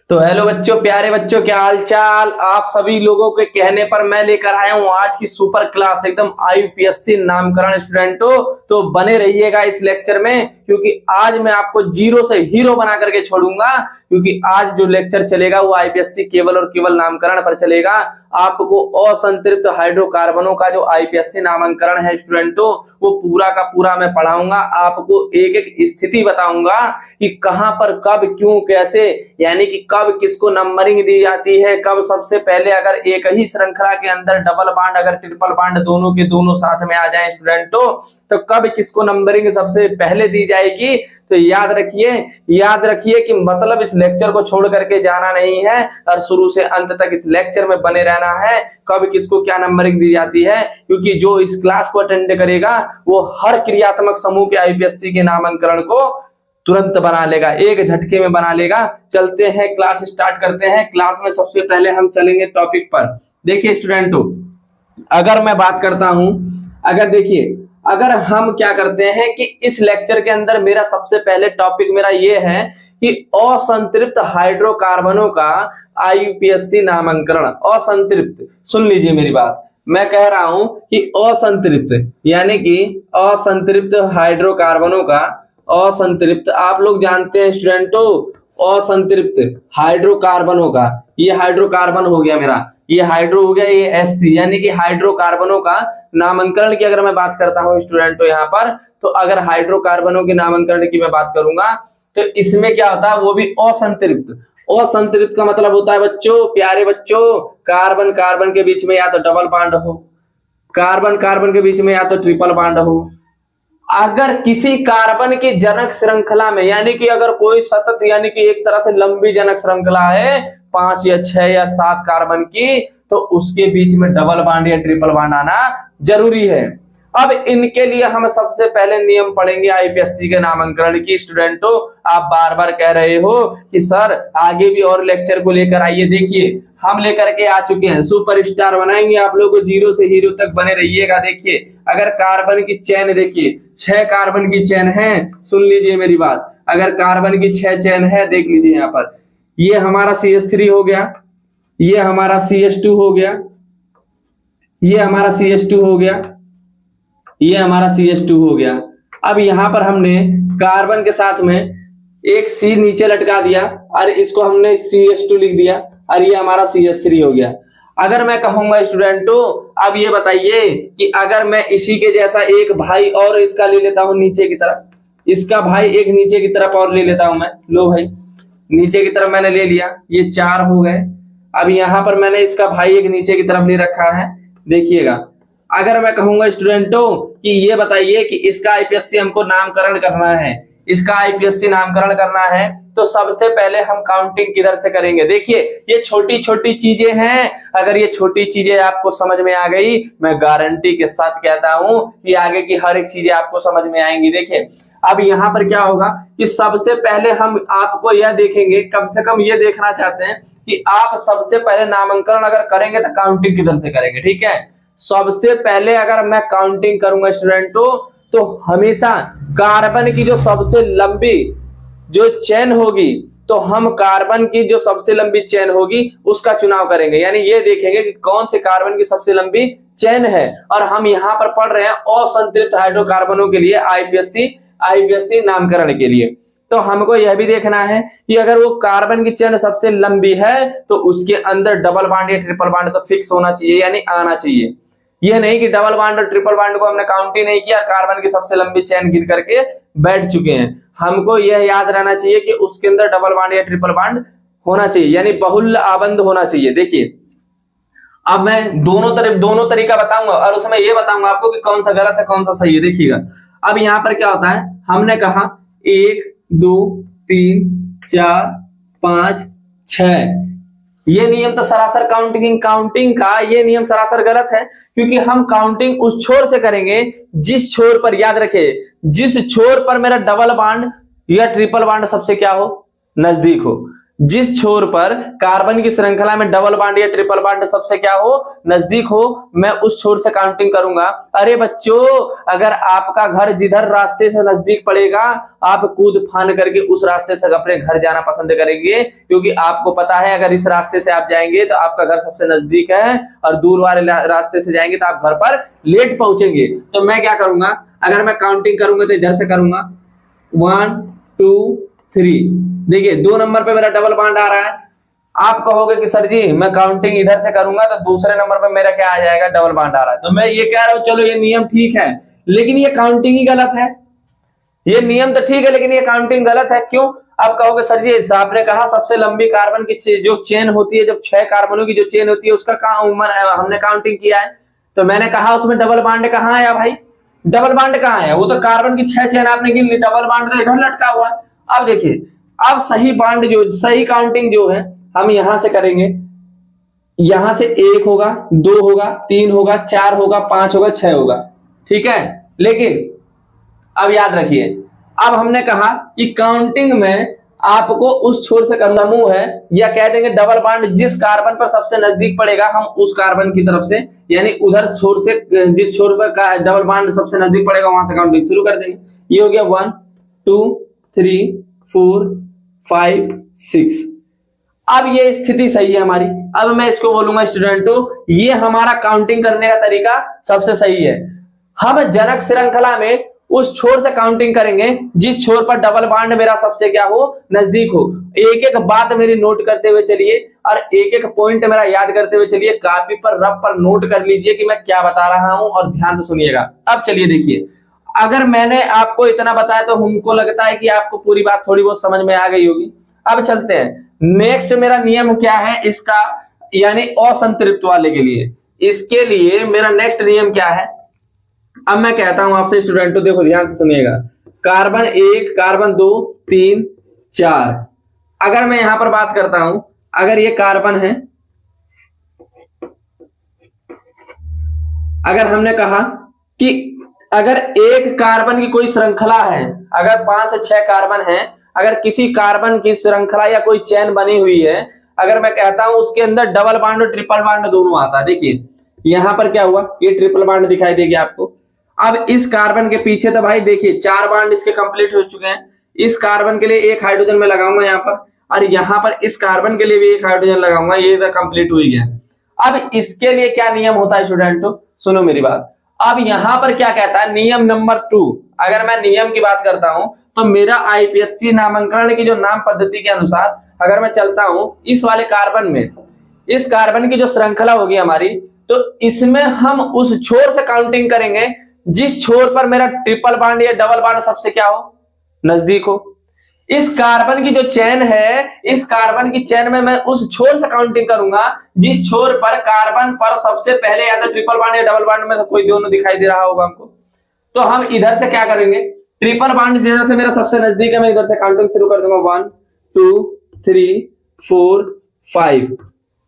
तो हेलो बच्चों, प्यारे बच्चों, क्या हाल चाल। आप सभी लोगों के कहने पर मैं लेकर आया हूं आज की सुपर क्लास, एकदम IUPSC नामकरण स्टूडेंटों। तो बने रहिएगा इस लेक्चर में, क्योंकि आज मैं आपको जीरो से हीरो बना करके छोड़ूंगा। क्योंकि आज जो लेक्चर चलेगा वो IPSC केवल और केवल नामकरण पर चलेगा। आपको असंतृप्त हाइड्रोकार्बनों का जो IPSC नामकरण है स्टूडेंटों, वो पूरा का पूरा मैं पढ़ाऊंगा। आपको एक एक स्थिति बताऊंगा कि कहां पर कब क्यों कैसे, यानी कि कब किसको नंबरिंग दी जाती है, कब सबसे पहले अगर एक ही श्रृंखला के अंदर डबल बांड अगर ट्रिपल बांड दोनों के दोनों साथ में आ जाए स्टूडेंटों, तो कब किसको नंबरिंग सबसे पहले दी जाएगी। तो याद रखिए कि मतलब इस लेक्चर को छोड़ करके जाना नहीं है और शुरू से अंत तक इस लेक्चर में बने रहना है। कब किसको क्या नंबरिंग दी जाती है, क्योंकि जो इस क्लास को अटेंड करेगा वो हर क्रियात्मक समूह के IPSC के नामकरण को तुरंत बना लेगा, एक झटके में बना लेगा। चलते हैं, क्लास स्टार्ट करते हैं। क्लास में सबसे पहले हम चलेंगे टॉपिक पर। देखिए स्टूडेंटों, अगर मैं बात करता हूं, अगर हम क्या करते हैं कि इस लेक्चर के अंदर मेरा सबसे पहले टॉपिक मेरा ये है कि असंतृप्त हाइड्रोकार्बनों का IUPSC नामकरण। असंतृप्त, सुन लीजिए मेरी बात, मैं कह रहा हूं कि असंतृप्त यानी कि असंतृप्त हाइड्रोकार्बनों का, असंतृप्त आप लोग जानते हैं स्टूडेंटों, असंतृप्त हाइड्रोकार्बनों का, ये हाइड्रोकार्बन हो गया मेरा, ये हाइड्रो हो गया, ये SC यानी कि हाइड्रोकार्बनों का नामकरण की अगर मैं बात करता हूं स्टूडेंटों यहाँ पर, तो अगर हाइड्रोकार्बनों के नामकरण की मैं बात करूंगा तो इसमें क्या होता है, वो भी असंतृप्त। असंतृप्त का मतलब होता है बच्चों, प्यारे बच्चों, कार्बन कार्बन के बीच में या तो डबल बॉन्ड हो, कार्बन कार्बन के बीच में या तो ट्रिपल बॉन्ड हो। अगर किसी कार्बन की जनक श्रृंखला में, यानी कि अगर कोई सतत यानी कि एक तरह से लंबी जनक श्रृंखला है 5 या 6 या 7 कार्बन की, तो उसके बीच में डबल बॉन्ड या ट्रिपल बॉन्ड आना जरूरी है। अब इनके लिए हम सबसे पहले नियम पढ़ेंगे IPSC के नामकरण की। स्टूडेंटों, आप बार बार कह रहे हो कि सर आगे भी और लेक्चर को लेकर आइए। देखिए हम लेकर के आ चुके हैं, सुपरस्टार बनाएंगे आप लोगों को, जीरो से हीरो तक बने रहिएगा। देखिए अगर कार्बन की चेन, देखिए 6 कार्बन की चेन है, सुन लीजिए मेरी बात, अगर कार्बन की 6 चेन है, देख लीजिए यहाँ पर, ये हमारा CH3 हो गया, ये हमारा CH2 हो गया, ये हमारा CH2 हो गया, ये हमारा CH2 हो गया। अब यहां पर हमने कार्बन के साथ में एक C नीचे लटका दिया और इसको हमने CH2 लिख दिया और ये हमारा CH3 हो गया। अगर मैं कहूंगा स्टूडेंटों, अब ये बताइए कि अगर मैं इसी के जैसा एक भाई और इसका ले लेता हूं नीचे की तरफ, इसका भाई एक नीचे की तरफ और ले लेता हूं मैं, लो भाई नीचे की तरफ मैंने ले लिया, ये 4 हो गए। अब यहां पर मैंने इसका भाई एक नीचे की तरफ ले रखा है। देखिएगा, अगर मैं कहूंगा स्टूडेंटों कि ये बताइए कि इसका IPSC हमको नामकरण करना है, इसका IPSC नामकरण करना है, तो सबसे पहले हम काउंटिंग किधर से करेंगे। देखिए ये छोटी छोटी चीजें हैं, अगर ये छोटी चीजें आपको समझ में आ गई, मैं गारंटी के साथ कहता हूं कि आगे की हर एक चीजें आपको समझ में आएंगी। देखिए अब यहां पर क्या होगा कि सबसे पहले हम आपको यह देखेंगे, कम से कम ये देखना चाहते हैं कि आप सबसे पहले नामकरण अगर करेंगे तो काउंटिंग किधर से करेंगे। ठीक है, सबसे पहले अगर मैं काउंटिंग करूंगा स्टूडेंटों, तो हमेशा कार्बन की जो सबसे लंबी जो चेन होगी, तो हम कार्बन की जो सबसे लंबी चेन होगी उसका चुनाव करेंगे। यानी ये देखेंगे कि कौन से कार्बन की सबसे लंबी चेन है। और हम यहां पर पढ़ रहे हैं असंतृप्त हाइड्रोकार्बनों के लिए IPSC नामकरण के लिए। तो हमको यह भी देखना है कि अगर वो कार्बन की चेन सबसे लंबी है तो उसके अंदर डबल बॉन्ड या ट्रिपल बॉन्ड तो फिक्स होना चाहिए, यानी आना चाहिए। ये नहीं कि डबल बॉन्ड और ट्रिपल बॉन्ड को हमने काउंट ही नहीं किया, कार्बन की सबसे लंबी चेन गिन करके बैठ चुके हैं। हमको यह याद रहना चाहिए कि उसके अंदर डबल बॉन्ड या ट्रिपल बॉन्ड होना चाहिए, यानी बहुल्य आबंध होना चाहिए। देखिए अब मैं दोनों तरीका बताऊंगा और उसमें यह बताऊंगा आपको कि कौन सा गलत है कौन सा सही है। देखिएगा अब यहां पर क्या होता है, हमने कहा 1 2 3 4 5 6, ये नियम तो सरासर काउंटिंग का ये नियम सरासर गलत है, क्योंकि हम काउंटिंग उस छोर से करेंगे जिस छोर पर, याद रखिए, जिस छोर पर मेरा डबल बॉन्ड या ट्रिपल बॉन्ड सबसे क्या हो, नजदीक हो। जिस छोर पर कार्बन की श्रृंखला में डबल बॉन्ड या ट्रिपल बॉन्ड सबसे क्या हो, नजदीक हो, मैं उस छोर से काउंटिंग करूंगा। अरे बच्चों, अगर आपका घर जिधर रास्ते से नजदीक पड़ेगा, आप कूद फान करके उस रास्ते से अपने घर जाना पसंद करेंगे, क्योंकि आपको पता है अगर इस रास्ते से आप जाएंगे तो आपका घर सबसे नजदीक है, और दूर वाले रास्ते से जाएंगे तो आप घर पर लेट पहुंचेंगे। तो मैं क्या करूंगा, अगर मैं काउंटिंग करूंगा तो इधर से करूंगा 1 2 3। देखिए 2 नंबर पे मेरा डबल बॉन्ड आ रहा है। आप कहोगे कि सर जी मैं काउंटिंग इधर से करूंगा तो दूसरे नंबर पे मेरा क्या आ जाएगा, डबल बॉन्ड आ रहा है। तो मैं ये कह रहा हूं चलो ये नियम ठीक है, लेकिन ये काउंटिंग ही गलत है। ये नियम तो ठीक है लेकिन ये काउंटिंग गलत है। क्यों? आप कहोगे सर जी आपने कहा सबसे लंबी कार्बन की जो चेन होती है, जब 6 कार्बनों की जो चेन होती है उसका हमने काउंटिंग किया है, तो मैंने कहा उसमें डबल बॉन्ड कहां आया भाई? डबल बॉन्ड कहां है? वो तो कार्बन की 6 चेन आपने गिन ली, डबल बॉन्ड तो इधर लटका हुआ है। अब देखिए, अब सही बॉन्ड जो सही काउंटिंग जो है हम यहां से करेंगे। यहां से 1 होगा, 2 होगा, 3 होगा, 4 होगा, 5 होगा, 6 होगा, ठीक है। लेकिन अब याद रखिए, अब हमने कहा कि काउंटिंग में आपको उस छोर से करना मुंह है, या कह देंगे डबल बॉन्ड जिस कार्बन पर सबसे नजदीक पड़ेगा हम उस कार्बन की तरफ से, यानी उधर छोर से, जिस छोर पर डबल बॉन्ड सबसे नजदीक पड़ेगा वहां से काउंटिंग शुरू कर देंगे। ये हो गया 1 2 3 4 5 6। अब ये स्थिति सही है हमारी। अब मैं इसको बोलूंगा स्टूडेंटों, ये हमारा काउंटिंग करने का तरीका सबसे सही है। हम जनक श्रृंखला में उस छोर से काउंटिंग करेंगे जिस छोर पर डबल बॉन्ड मेरा सबसे क्या हो, नजदीक हो। एक एक बात मेरी नोट करते हुए चलिए, और एक एक पॉइंट मेरा याद करते हुए चलिए। कॉपी पर रफ पर नोट कर लीजिए कि मैं क्या बता रहा हूं, और ध्यान से सुनिएगा। अब चलिए देखिए, अगर मैंने आपको इतना बताया तो हमको लगता है कि आपको पूरी बात थोड़ी बहुत समझ में आ गई होगी। अब चलते हैं नेक्स्ट। मेरा नियम क्या है इसका, यानी असंतृप्त वाले के लिए, इसके लिए मेरा नेक्स्ट नियम क्या है। अब मैं कहता हूं आपसे स्टूडेंटों, देखो ध्यान से सुनिएगा। Carbon 1, carbon 2, 3, 4। अगर मैं यहां पर बात करता हूं, अगर ये कार्बन है, अगर हमने कहा कि अगर एक कार्बन की कोई श्रृंखला है, अगर 5 से 6 कार्बन है, अगर किसी कार्बन की श्रृंखला या कोई चेन बनी हुई है, अगर मैं कहता हूं उसके अंदर डबल बॉन्ड और ट्रिपल बॉन्ड दोनों आता है। देखिए यहां पर क्या हुआ, ये ट्रिपल बॉन्ड दिखाई देगी आपको। अब इस कार्बन के पीछे तो भाई देखिए 4 बॉन्ड इसके कंप्लीट हो चुके हैं। इस कार्बन के लिए एक हाइड्रोजन में लगाऊंगा यहां पर, और यहां पर इस कार्बन के लिए भी एक हाइड्रोजन लगाऊंगा, ये तो कंप्लीट हो ही गया। अब इसके लिए क्या नियम होता है स्टूडेंटों, सुनो मेरी बात। अब यहां पर क्या कहता है, नियम नंबर 2। अगर मैं नियम की बात करता हूं तो मेरा आईपीएससी नामांकन की जो नाम पद्धति के अनुसार अगर मैं चलता हूं इस वाले कार्बन में, इस कार्बन की जो श्रृंखला होगी हमारी, तो इसमें हम उस छोर से काउंटिंग करेंगे जिस छोर पर मेरा ट्रिपल बॉन्ड या डबल बॉन्ड सबसे क्या हो, नजदीक हो। इस कार्बन की जो चेन है, इस कार्बन की चेन में मैं उस छोर से काउंटिंग करूंगा जिस छोर पर कार्बन पर सबसे पहले या तो ट्रिपल बॉन्ड या डबल बॉन्ड में से कोई दोनों दिखाई दे रहा होगा हमको। तो हम इधर से क्या करेंगे, ट्रिपल बॉन्ड जिधर से मेरा सबसे नजदीक है मैं इधर से काउंटिंग शुरू कर दूंगा 1 2 3 4 5।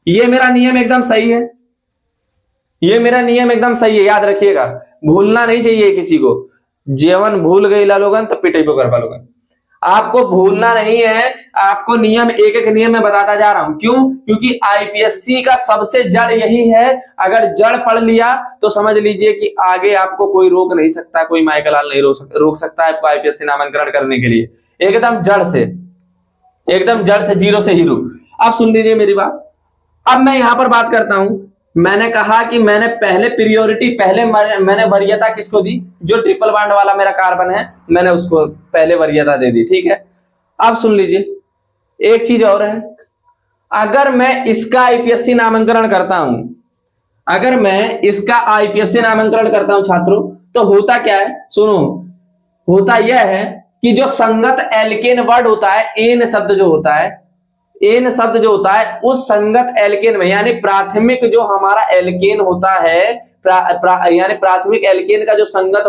ये मेरा नियम एकदम सही है, ये मेरा नियम एकदम सही है, याद रखिएगा, भूलना नहीं चाहिए किसी को। जेवन भूल गई लोगन तो पिटे पे कर लोगन। आपको भूलना नहीं है, आपको नियम एक एक नियम में बताता जा रहा हूं। क्यों? क्योंकि आईपीएससी का सबसे जड़ यही है। अगर जड़ पढ़ लिया तो समझ लीजिए कि आगे आपको कोई रोक नहीं सकता, कोई माइकलाल नहीं रोक सकता है आपको आईपीएससी नामांकन करने के लिए। एकदम जड़ से, एकदम जड़ से, जीरो से हीरो। अब सुन लीजिए मेरी बात। अब मैं यहां पर बात करता हूं, मैंने कहा कि मैंने पहले प्रियोरिटी, पहले मैंने वरीयता किसको दी, जो ट्रिपल बॉन्ड वाला मेरा कार्बन है मैंने उसको पहले वरीयता दे दी, ठीक है। अब सुन लीजिए एक चीज और है, अगर मैं इसका आईपीएससी नामांकन करता हूं, अगर मैं इसका आईपीएससी नामांकन करता हूं छात्रों, तो होता क्या है सुनो, होता यह है कि जो संगत एल्केन वर्ड होता है, एन शब्द जो होता है, एन शब्द जो होता है उस संगत एल्केन में, यानी प्राथमिक जो हमारा एल्केन होता है, यानी प्राथमिक एल्केन का जो संगत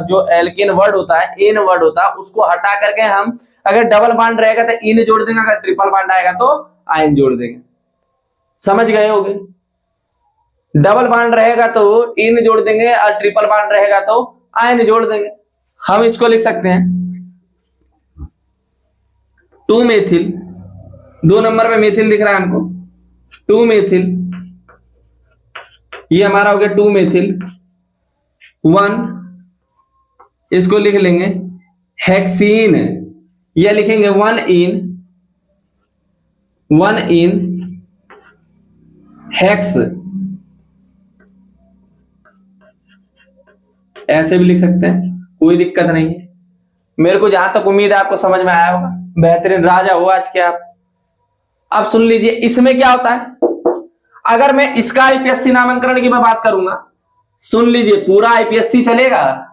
जो एल्केन वर्ड होता है, एन वर्ड होता है, उसको हटा करके हम अगर डबल बॉन्ड रहेगा तो इन जोड़ देंगे, अगर ट्रिपल बॉन्ड आएगा तो आयन जोड़ देंगे। समझ गए होंगे? डबल बॉन्ड रहेगा तो इन जोड़ देंगे और ट्रिपल बॉन्ड रहेगा तो आयन जोड़ देंगे। हम इसको लिख सकते हैं 2 मेथिल 2 नंबर पे मेथिल दिख रहा है हमको, 2 मेथिल, ये हमारा हो गया 2 मेथिल 1, इसको लिख लेंगे हेक्सीन, या लिखेंगे 1 इन हेक्स, ऐसे भी लिख सकते हैं, कोई दिक्कत नहीं है। मेरे को जहां तक उम्मीद है आपको समझ में आया होगा। बेहतरीन, राजा हो आज के आप। अब सुन लीजिए, इसमें क्या होता है, अगर मैं इसका आईपीएससी नामांकन की मैं बात करूंगा, सुन लीजिए, पूरा आईपीएससी चलेगा।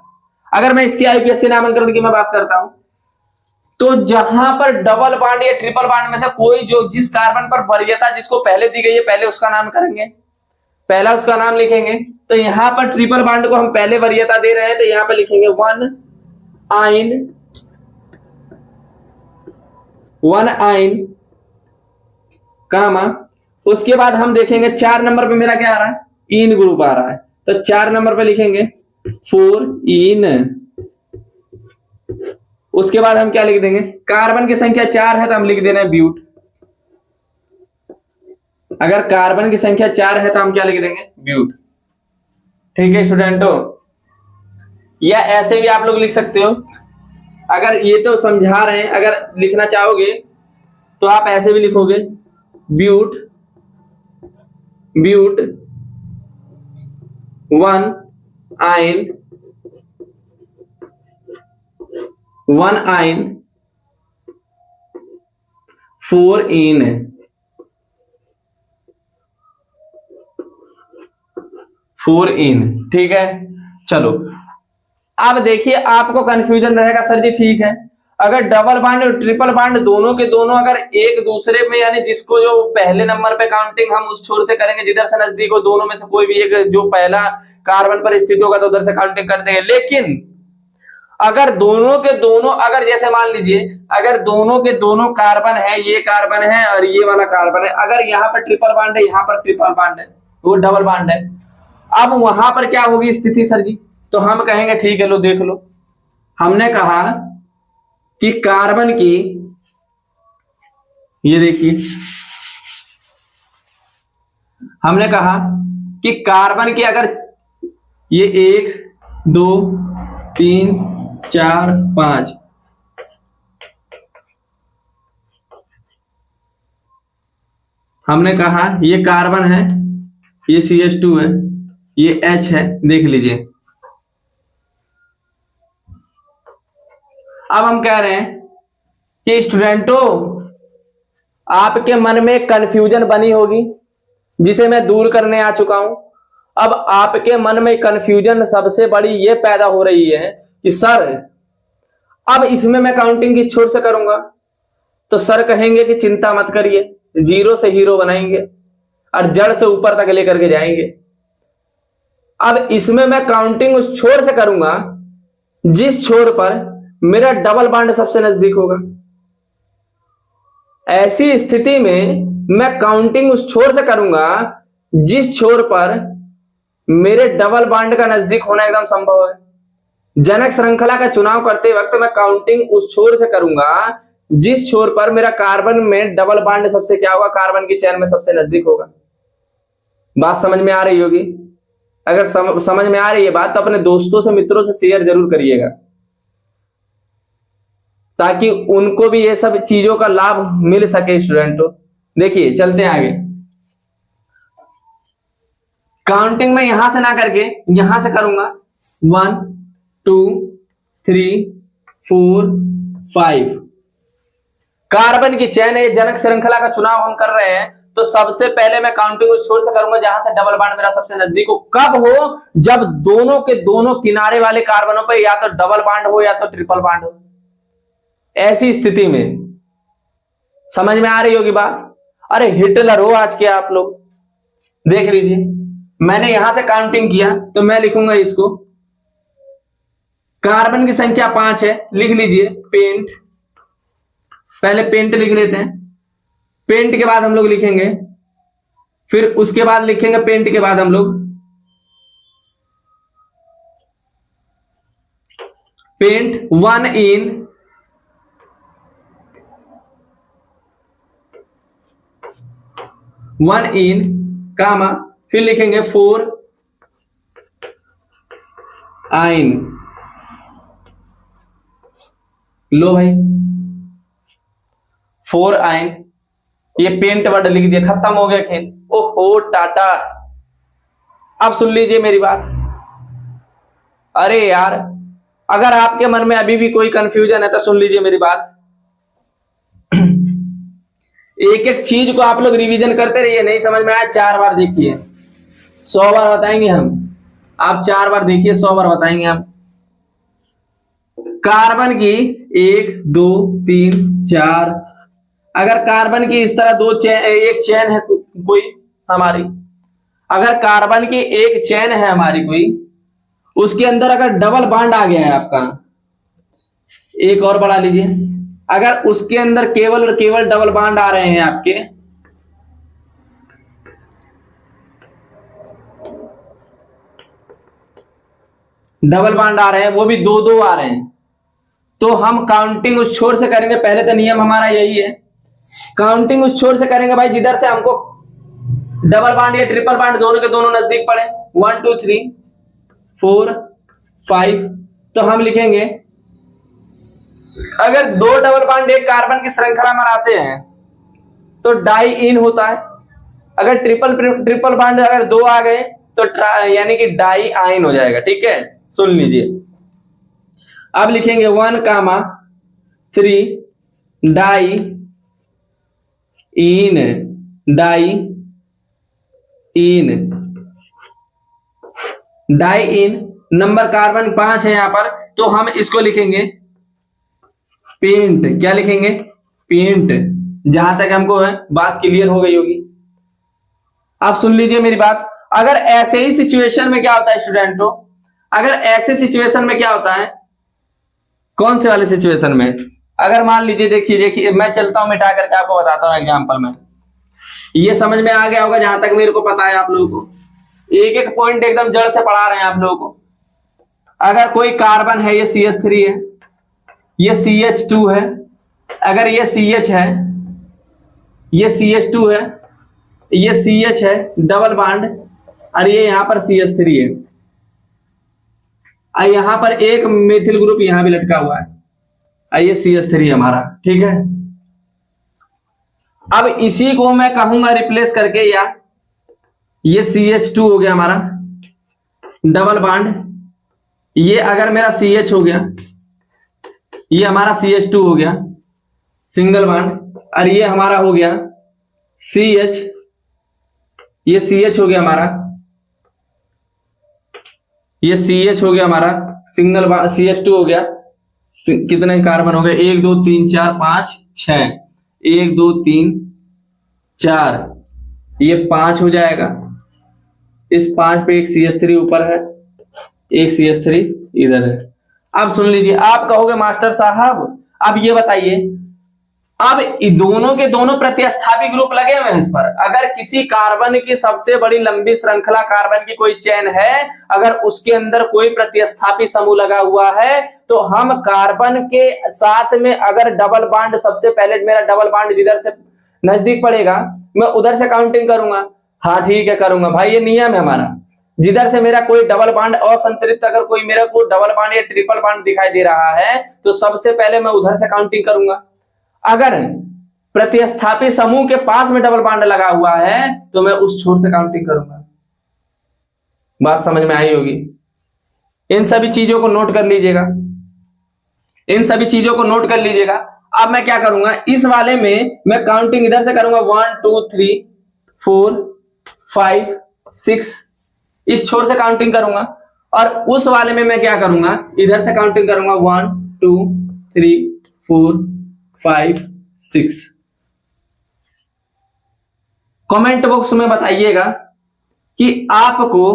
अगर मैं इसके आईपीएससी नामांकन की मैं बात करता हूं, तो जहां पर डबल बॉन्ड या ट्रिपल बॉन्ड में से कोई जो जिस कार्बन पर वरीयता जिसको पहले दी गई है, पहले उसका नाम करेंगे, पहला उसका नाम लिखेंगे। तो यहां पर ट्रिपल बॉन्ड को हम पहले वरीयता दे रहे हैं, तो यहां पर लिखेंगे 1 आइन कामा, उसके बाद हम देखेंगे 4 नंबर पे मेरा क्या आ रहा है, इन ग्रुप आ रहा है, तो 4 नंबर पे लिखेंगे 4 इन। उसके बाद हम क्या लिख देंगे, कार्बन की संख्या 4 है तो हम लिख दे रहे हैं ब्यूट। अगर कार्बन की संख्या 4 है तो हम क्या लिख देंगे, ब्यूट। ठीक है स्टूडेंटों, या ऐसे भी आप लोग लिख सकते हो। अगर ये तो समझा रहे हैं, अगर लिखना चाहोगे तो आप ऐसे भी लिखोगे ब्यूट 1 आइन 4 इन। ठीक है, चलो अब देखिए, आपको कंफ्यूजन रहेगा, सर जी ठीक है, अगर डबल बॉन्ड और ट्रिपल बॉन्ड दोनों के दोनों अगर एक दूसरे में, यानी जिसको जो पहले नंबर पे काउंटिंग हम उस छोर से करेंगे जिधर से नजदीक हो, दोनों में से कोई भी एक जो पहला कार्बन पर स्थित होगा तो उधर से काउंटिंग कर देंगे। लेकिन अगर दोनों के दोनों, अगर जैसे मान लीजिए अगर दोनों के दोनों कार्बन है, ये कार्बन है और ये वाला कार्बन है, अगर यहाँ पर ट्रिपल बॉन्ड है, यहाँ पर ट्रिपल बॉन्ड है, वो डबल बॉन्ड है, अब वहां पर क्या होगी स्थिति सर जी, तो हम कहेंगे ठीक है, लो देख लो, हमने कहा कि कार्बन की, ये देखिए, हमने कहा कि कार्बन की अगर ये 1 2 3 4 5, हमने कहा ये कार्बन है, ये CH2 है, ये H है, देख लीजिए। अब हम कह रहे हैं कि स्टूडेंटों, आपके मन में कंफ्यूजन बनी होगी जिसे मैं दूर करने आ चुका हूं। अब आपके मन में कंफ्यूजन सबसे बड़ी ये पैदा हो रही है कि सर अब इसमें मैं काउंटिंग किस छोर से करूंगा, तो सर कहेंगे कि चिंता मत करिए, 0 से हीरो बनाएंगे और जड़ से ऊपर तक लेकर के जाएंगे। अब इसमें मैं काउंटिंग उस छोर से करूंगा जिस छोर पर मेरा डबल बॉन्ड सबसे नजदीक होगा। ऐसी स्थिति में मैं काउंटिंग उस छोर से करूंगा जिस छोर पर मेरे डबल बॉन्ड का नजदीक होना एकदम संभव है। जनक श्रृंखला का चुनाव करते वक्त मैं काउंटिंग उस छोर से करूंगा जिस छोर पर मेरा कार्बन में डबल बॉन्ड सबसे क्या होगा, कार्बन की चेन में सबसे नजदीक होगा। बात समझ में आ रही होगी? अगर समझ में आ रही है बात, तो अपने दोस्तों से, मित्रों से शेयर जरूर करिएगा, ताकि उनको भी ये सब चीजों का लाभ मिल सके। स्टूडेंटों देखिए, चलते हैं आगे। काउंटिंग में यहां से ना करके यहां से करूंगा, 1 2 3 4 5। कार्बन की चेन, ये जनक श्रृंखला का चुनाव हम कर रहे हैं, तो सबसे पहले मैं काउंटिंग उस छोर से करूंगा जहां से डबल बॉन्ड मेरा सबसे नजदीक हो। कब हो? जब दोनों के दोनों किनारे वाले कार्बनों पर या तो डबल बॉन्ड हो या तो ट्रिपल बॉन्ड हो। ऐसी स्थिति में समझ में आ रही होगी बात? अरे हिटलर हो आज के आप लोग। देख लीजिए, मैंने यहां से काउंटिंग किया तो मैं लिखूंगा इसको, कार्बन की संख्या 5 है, लिख लीजिए पेंट, पहले पेंट लिख लेते हैं। पेंट के बाद हम लोग लिखेंगे, फिर उसके बाद लिखेंगे पेंट के बाद हम लोग पेंट 1 इन 1 इन कामा, फिर लिखेंगे 4 आइन। लो भाई 4 आइन, ये पेंट वर्ड लिख दिया, खत्म हो गया खेल। ओहो टाटा। अब सुन लीजिए मेरी बात। अरे यार, अगर आपके मन में अभी भी कोई कंफ्यूजन है तो सुन लीजिए मेरी बात। एक एक चीज को आप लोग रिवीजन करते रहिए, नहीं समझ में आया 4 बार देखिए, 100 बार बताएंगे हम। आप 4 बार देखिए, 100 बार बताएंगे हम। कार्बन की 1 2 3 4, अगर कार्बन की इस तरह एक चेन है कोई हमारी, अगर कार्बन की एक चेन है हमारी कोई, उसके अंदर अगर डबल बॉन्ड आ गया है आपका, एक और बढ़ा लीजिए, अगर उसके अंदर केवल और केवल डबल बॉन्ड आ रहे हैं आपके, डबल बॉन्ड आ रहे हैं, वो भी 2 2 आ रहे हैं, तो हम काउंटिंग उस छोर से करेंगे। पहले तो नियम हमारा यही है, काउंटिंग उस छोर से करेंगे भाई जिधर से हमको डबल बॉन्ड या ट्रिपल बॉन्ड दोनों के दोनों नजदीक पड़े। 1 2 3 4 5, तो हम लिखेंगे अगर 2 डबल बॉन्ड एक कार्बन की श्रृंखला में आते हैं तो डाई इन होता है। अगर ट्रिपल बॉन्ड अगर 2 आ गए तो यानी कि डाई आइन हो जाएगा। ठीक है, सुन लीजिए। अब लिखेंगे 1 कामा 3 डाई इन, डाई इन, डाई इन। नंबर कार्बन 5 है यहां पर, तो हम इसको लिखेंगे पेंट। क्या लिखेंगे? पेंट। जहां तक हमको है बात क्लियर हो गई होगी। आप सुन लीजिए मेरी बात। अगर ऐसे ही सिचुएशन में क्या होता है स्टूडेंटों, अगर ऐसे सिचुएशन में क्या होता है, कौन से वाले सिचुएशन में, अगर मान लीजिए, देखिए मैं चलता हूं मिटा करके आपको बताता हूं एग्जांपल में, ये समझ में आ गया होगा जहां तक मेरे को पता है। आप लोगों को एक एक पॉइंट एकदम जड़ से पढ़ा रहे हैं आप लोगों को। अगर कोई कार्बन है, ये CH3 है, ये CH2 है, अगर ये CH है, ये CH2 है, ये CH है डबल बॉन्ड, और ये यहां पर CH3 है, और यहां पर एक मेथिल ग्रुप यहां भी लटका हुआ है, ये CH3 हमारा। ठीक है, अब इसी को मैं कहूंगा रिप्लेस करके, या ये CH2 हो गया हमारा डबल बॉन्ड, ये अगर मेरा CH हो गया, ये हमारा CH2 हो गया सिंगल बॉन्ड, और ये हमारा हो गया CH, ये CH हो गया हमारा, ये CH हो गया हमारा सिंगल बॉन्ड, CH2 हो गया। कितने कार्बन हो गए? 1 2 3 4 5 6, 1 2 3 4, ये 5 हो जाएगा। इस 5 पे एक CH3 ऊपर है, एक CH3 इधर है। अब सुन लीजिए, आप कहोगे मास्टर साहब अब ये बताइए, अब दोनों के दोनों प्रतिस्थापी ग्रुप लगे हुए हैं इस पर। अगर किसी कार्बन की सबसे बड़ी लंबी श्रृंखला कार्बन की कोई चेन है, अगर उसके अंदर कोई प्रतिस्थापी समूह लगा हुआ है, तो हम कार्बन के साथ में अगर डबल बॉन्ड, सबसे पहले मेरा डबल बॉन्ड जिधर से नजदीक पड़ेगा मैं उधर से काउंटिंग करूंगा। हाँ ठीक है, करूंगा भाई, ये नियम है हमारा। जिधर से मेरा कोई डबल बॉन्ड असंतरित, अगर कोई मेरे को डबल बॉन्ड या ट्रिपल बॉन्ड दिखाई दे रहा है, तो सबसे पहले मैं उधर से काउंटिंग करूंगा। अगर प्रतिस्थापी समूह के पास में डबल बॉन्ड लगा हुआ है तो मैं उस छोर से काउंटिंग करूंगा। बात समझ में आई होगी। इन सभी चीजों को नोट कर लीजिएगा, इन सभी चीजों को नोट कर लीजिएगा। अब मैं क्या करूंगा, इस वाले में मैं काउंटिंग इधर से करूंगा 1 2 3 4 5 6, इस छोर से काउंटिंग करूंगा। और उस वाले में मैं क्या करूंगा, इधर से काउंटिंग करूंगा 1 2 3 4 5 6। कमेंट बॉक्स में बताइएगा कि आपको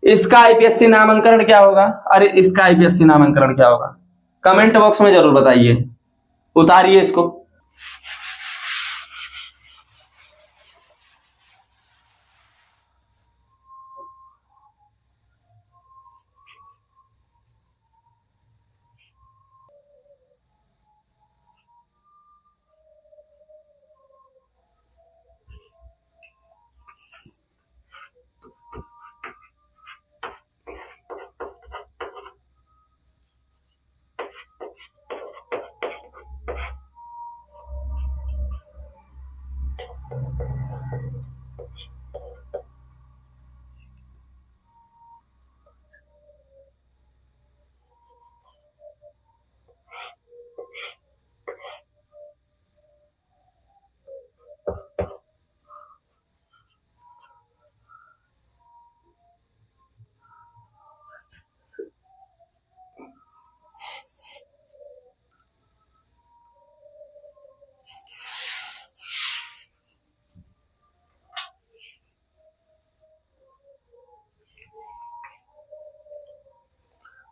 इसका आईपीएससी नामांकन क्या होगा, अरे इसका आईपीएससी नामांकन क्या होगा। कमेंट बॉक्स में जरूर बताइए, उतारिए इसको।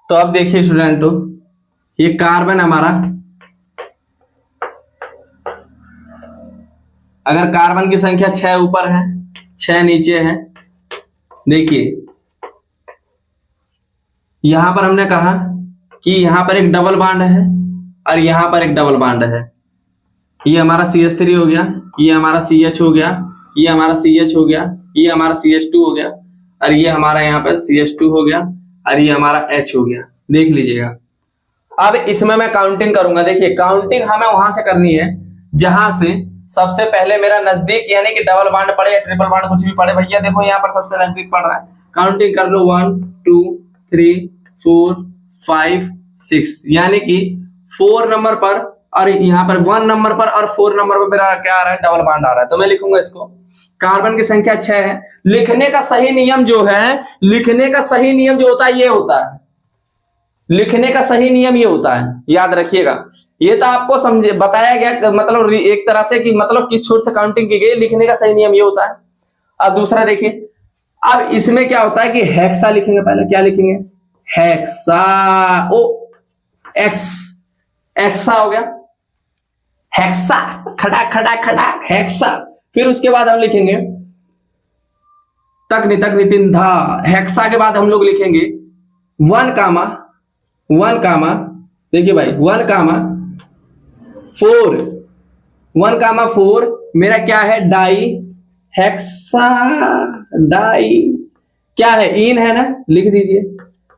तो अब देखिए स्टूडेंटों, ये कार्बन हमारा, अगर कार्बन की संख्या 6 ऊपर है 6 नीचे है, देखिए यहां पर हमने कहा कि यहां पर एक डबल बॉन्ड है और यहां पर एक डबल बॉन्ड है। ये हमारा CH3 हो गया, ये हमारा CH हो गया, ये हमारा CH हो गया, ये हमारा CH2 हो गया और ये हमारा यहाँ पर CH2 हो गया और ये हमारा H हो गया। देख लीजिएगा। अब इसमें मैं काउंटिंग करूंगा। देखिए काउंटिंग हमें वहां से करनी है जहां से सबसे पहले मेरा नजदीक, यानी कि डबल बॉन्ड पड़े या ट्रिपल बॉन्ड कुछ भी पड़े। भैया देखो यहाँ पर सबसे नजदीक पड़ रहा है। काउंटिंग कर लो 1 2 3 4 5 6, यानी कि 4 नंबर पर और यहाँ पर 1 नंबर पर और 4 नंबर पर मेरा क्या आ रहा है, डबल बॉन्ड आ रहा है। तो मैं लिखूंगा इसको, कार्बन की संख्या 6 है। लिखने का सही नियम जो है, लिखने का सही नियम जो होता है ये होता है, लिखने का सही नियम ये होता है, याद रखिएगा। ये तो आपको समझे बताया गया, मतलब एक तरह से कि मतलब किस छोर से काउंटिंग की गई। लिखने का सही नियम ये होता है। अब दूसरा देखिए, अब इसमें क्या होता है कि हेक्सा लिखेंगे। पहले क्या लिखेंगे, हेक्सा, ओ एक्स, एक्सा हो गया, हेक्सा, खड़ा खड़ा खड़ा हेक्सा। फिर उसके बाद हम लिखेंगे तक नितिन धा। हेक्सा के बाद हम लोग लिखेंगे 1 कामा, देखिए भाई 1 कामा 4, 1 कामा 4 मेरा क्या है, डाई हेक्सा, डाई क्या है, इन है ना, लिख दीजिए।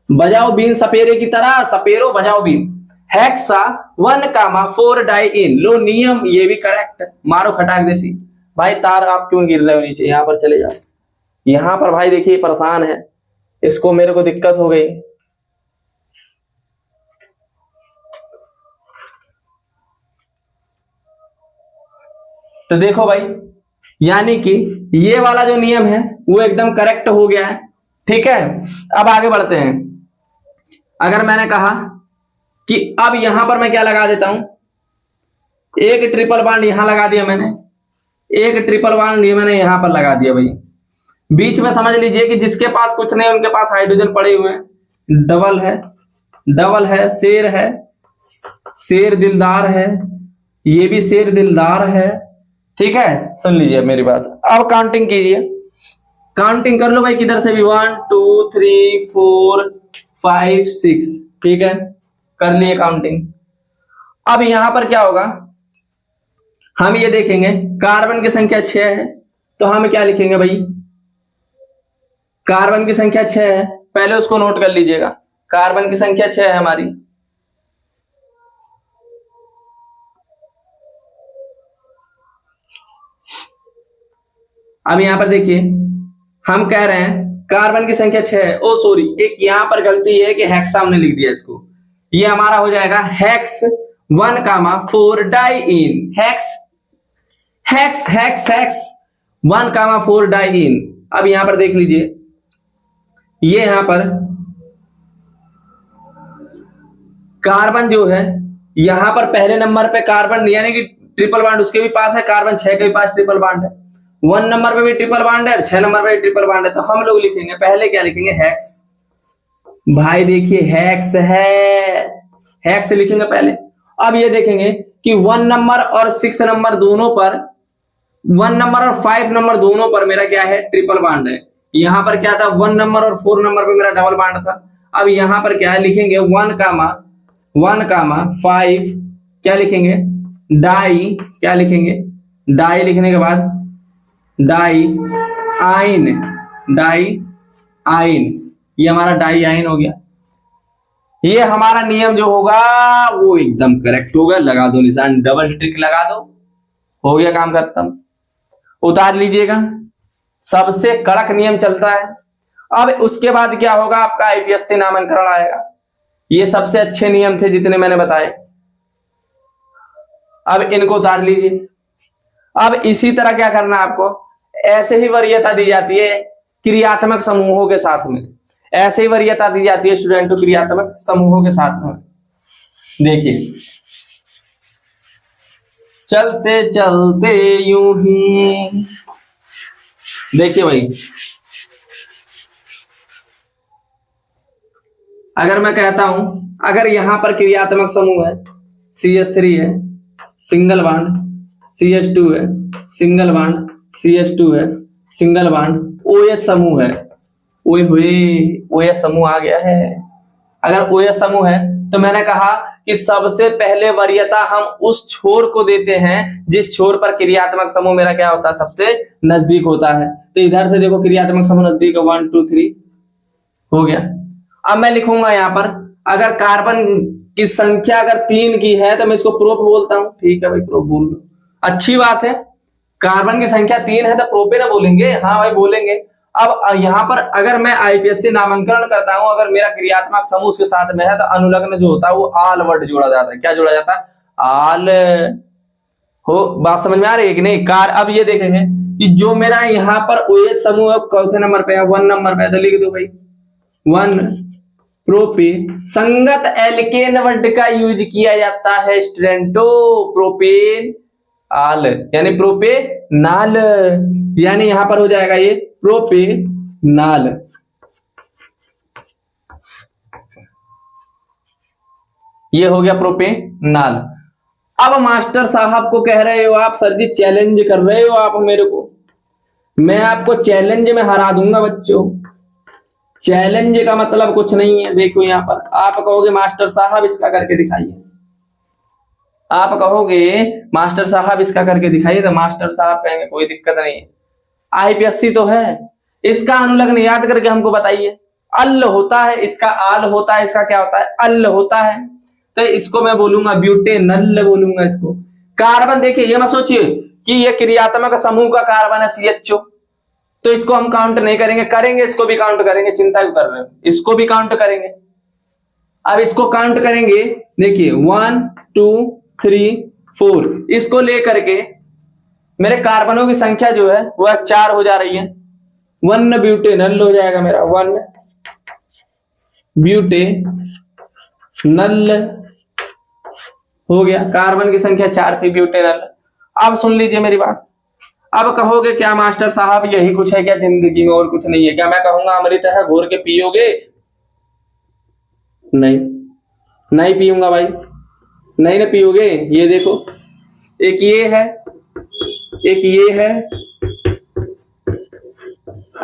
बजाओ बीन सपेरे की तरह, सपेरो बजाओ बीन। हेक्सा 1 कामा 4 डाई इन। लो नियम ये भी करेक्ट। मारो खटाक देसी। भाई तार आप क्यों गिर रहे हो नीचे, यहां पर चले जाओ। यहां पर भाई देखिए परेशान है, इसको मेरे को दिक्कत हो गई। तो देखो भाई, यानी कि ये वाला जो नियम है वो एकदम करेक्ट हो गया है। ठीक है, अब आगे बढ़ते हैं। अगर मैंने कहा कि अब यहां पर मैं क्या लगा देता हूं, एक ट्रिपल बॉन्ड यहां लगा दिया मैंने, एक ट्रिपल बॉन्ड मैंने यहां पर लगा दिया। भाई बीच में समझ लीजिए कि जिसके पास कुछ नहीं उनके पास हाइड्रोजन पड़े हुए हैं। डबल है, डबल है, शेर है, शेर दिलदार है, ये भी शेर दिलदार है। ठीक है, सुन लीजिए मेरी बात। अब काउंटिंग कीजिए, काउंटिंग कर लो भाई किधर से भी, 1 2 3 4 5 6। ठीक है, कर लिए काउंटिंग। अब यहां पर क्या होगा, हम ये देखेंगे कार्बन की संख्या 6 है, तो हम क्या लिखेंगे भाई, कार्बन की संख्या 6 है, पहले उसको नोट कर लीजिएगा। कार्बन की संख्या 6 है हमारी। अब यहां पर देखिए हम कह रहे हैं कार्बन की संख्या 6 है। ओ सॉरी, एक यहां पर गलती है कि हेक्स हमने लिख दिया इसको। ये हमारा हो जाएगा हेक्स 1 कामा 4 डाई इन। हेक्स हेक्स हेक्स हेक्स 1 कामा 4 डाई इन। अब यहां पर देख लीजिए, ये यहां पर कार्बन जो है, यहां पर पहले नंबर पे कार्बन यानी कि ट्रिपल बॉन्ड उसके भी पास है, कार्बन 6 के भी पास ट्रिपल बॉन्ड है। 1 नंबर पे भी ट्रिपल बॉन्ड है, 6 नंबर पे भी ट्रिपल बॉन्ड है। तो हम लोग लिखेंगे पहले क्या लिखेंगे, हेक्स। भाई देखिए हेक्स है, हेक्स लिखेंगे पहले। अब ये देखेंगे कि 1 नंबर और 6 नंबर दोनों पर, 1 नंबर और 5 नंबर दोनों पर मेरा क्या है, ट्रिपल बॉन्ड है। यहां पर क्या था, 1 नंबर और 4 नंबर पे मेरा डबल बॉन्ड था। अब यहां पर क्या लिखेंगे, 1 कामा 5 क्या लिखेंगे, डाई, क्या लिखेंगे, डाई लिखने के बाद डाई आइन, डाई आइन, ये हमारा डाई आइन हो गया। ये हमारा नियम जो होगा वो एकदम करेक्ट होगा। लगा दो निशान, डबल टिक लगा दो, हो गया काम खत्म। उतार लीजिएगा, सबसे कड़क नियम चलता है। अब उसके बाद क्या होगा, आपका आईपीएससी नामांकन आएगा। ये सबसे अच्छे नियम थे जितने मैंने बताए। अब इनको उतार लीजिए। अब इसी तरह क्या करना है आपको, ऐसे ही वरीयता दी जाती है क्रियात्मक समूहों के साथ में। ऐसे ही वरीयता दी जाती है स्टूडेंटों क्रियात्मक समूहों के साथ में। देखिए, चलते चलते यूं ही, देखिए भाई, अगर मैं कहता हूं, अगर यहां पर क्रियात्मक समूह है, CH3 है, सिंगल बॉन्ड, CH2 है, सिंगल बॉन्ड, CH2 है, सिंगल बॉन्ड, OH समूह है। ओए हुए, OH समूह आ गया है। अगर OH समूह है तो मैंने कहा कि सबसे पहले वरीयता हम उस छोर को देते हैं जिस छोर पर क्रियात्मक समूह मेरा क्या होता है, सबसे नजदीक होता है। तो इधर से देखो क्रियात्मक समूह नजदीक है, 1 2 3 हो गया। अब मैं लिखूंगा यहां पर, अगर कार्बन की संख्या अगर 3 की है तो मैं इसको प्रोप बोलता हूं। ठीक है भाई, प्रोप बोल दो, अच्छी बात है। कार्बन की संख्या 3 है तो प्रोपेन बोलेंगे, हाँ भाई बोलेंगे। अब यहां पर अगर मैं आईपीएससी नामांकन करता हूं, अगर मेरा क्रियात्मक समूह उसके साथ में है तो अनुलग्न जो होता है वो आल वर्ड जोड़ा जाता है। क्या जोड़ा जाता है, आल। हो बात समझ में आ रही है कि नहीं। अब ये देखेंगे कि जो मेरा यहाँ पर OH समूह है कौन से नंबर पे है, 1 नंबर पे है, तो लिख दो भाई 1 प्रोपे। संगत एल्केन वर्ड का यूज किया जाता है स्टूडेंटो, प्रोपेन आल यानी प्रोपेनाल, यानी यहां पर हो जाएगा ये प्रोपेनाल। ये हो गया प्रोपेनाल। अब मास्टर साहब को कह रहे हो आप, सर जी चैलेंज कर रहे हो आप मेरे को, मैं आपको चैलेंज में हरा दूंगा बच्चों। चैलेंज का मतलब कुछ नहीं है। देखो यहां पर आप कहोगे मास्टर साहब इसका करके दिखाइए, आप कहोगे मास्टर साहब इसका करके दिखाइए, तो मास्टर साहब कहेंगे कोई दिक्कत नहीं है, आईपीएससी तो है, इसका अनुलग्न याद करके हमको बताइए। अल होता है, इसका आल होता है, इसका क्या होता है, अल होता है। तो इसको मैं बोलूंगा ब्यूटेनल बोलूंगा इसको। कार्बन देखिए, ये मत सोचिए कि ये क्रियात्मक समूह का कार्बन है CHO, तो इसको हम काउंट नहीं करेंगे, करेंगे इसको भी काउंट करेंगे, चिंता क्यों कर रहे हो, इसको भी काउंट करेंगे। अब इसको काउंट करेंगे, देखिए 1 2 3 4, इसको लेकर के मेरे कार्बनों की संख्या जो है वह 4 हो जा रही है। 1 ब्यूटेनल हो जाएगा मेरा, 1 ब्यूटेनल हो गया। कार्बन की संख्या 4 थी, ब्यूटेनल। अब सुन लीजिए मेरी बात। अब कहोगे क्या मास्टर साहब यही कुछ है क्या जिंदगी में, और कुछ नहीं है क्या? मैं कहूंगा अमृत है, घोर के पियोगे? नहीं, नहीं पीऊंगा भाई, नहीं ना पियोगे। ये देखो, एक ये है, एक ये है।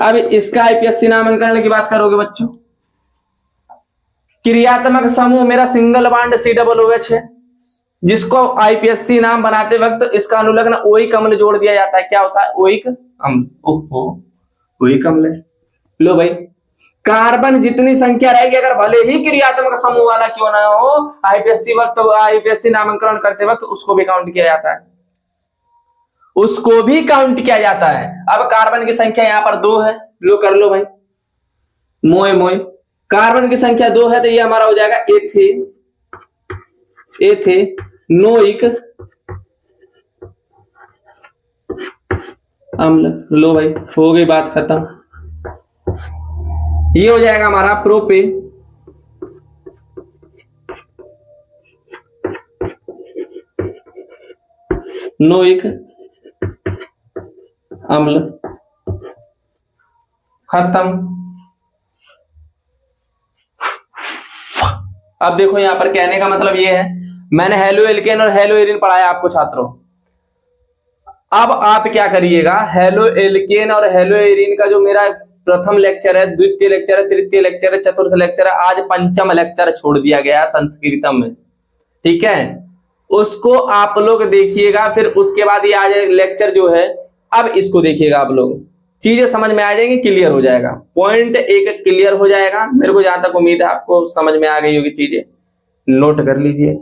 अब इसका आईपीएससी नामांकन की बात करोगे बच्चों, क्रियात्मक समूह मेरा सिंगल बॉन्ड COOH है, जिसको आईपीएससी नाम बनाते वक्त इसका अनुलग्न ओइक अम्ल जोड़ दिया जाता है। क्या होता है, ओइक अम्ल। ओहो, ओइक अम्ल। लो भाई, कार्बन जितनी संख्या रहेगी, अगर भले ही क्रियात्मक समूह वाला क्यों ना हो, आईपीएससी नामांकन करते वक्त उसको भी काउंट किया जाता है, उसको भी काउंट किया जाता है। अब कार्बन की संख्या यहां पर 2 है, लो कर लो भाई, मोए मोए। कार्बन की संख्या 2 है तो ये हमारा हो जाएगा एथेनोइक अम्ल। लो भाई, हो गई बात खत्म। ये हो जाएगा हमारा प्रोपेनोइक अम्ल, खत्म। अब देखो यहां पर कहने का मतलब ये है, मैंने हेलो एल्केन और हेलो एरिन पढ़ाया आपको छात्रों। अब आप क्या करिएगा, हेलो एल्केन और हेलो एरिन का जो मेरा प्रथम लेक्चर है, द्वितीय लेक्चर है, तृतीय लेक्चर है, चतुर्थ लेक्चर है, आज पंचम लेक्चर छोड़ दिया गया संस्कृतम में, ठीक है, उसको आप लोग देखिएगा। फिर उसके बाद ये आज लेक्चर जो है, अब इसको देखिएगा आप लोग। चीजें समझ में आ जाएंगी, क्लियर हो जाएगा, पॉइंट एक क्लियर हो जाएगा। मेरे को जहां तक उम्मीद है आपको समझ में आ गई होगी चीजें, नोट कर लीजिए।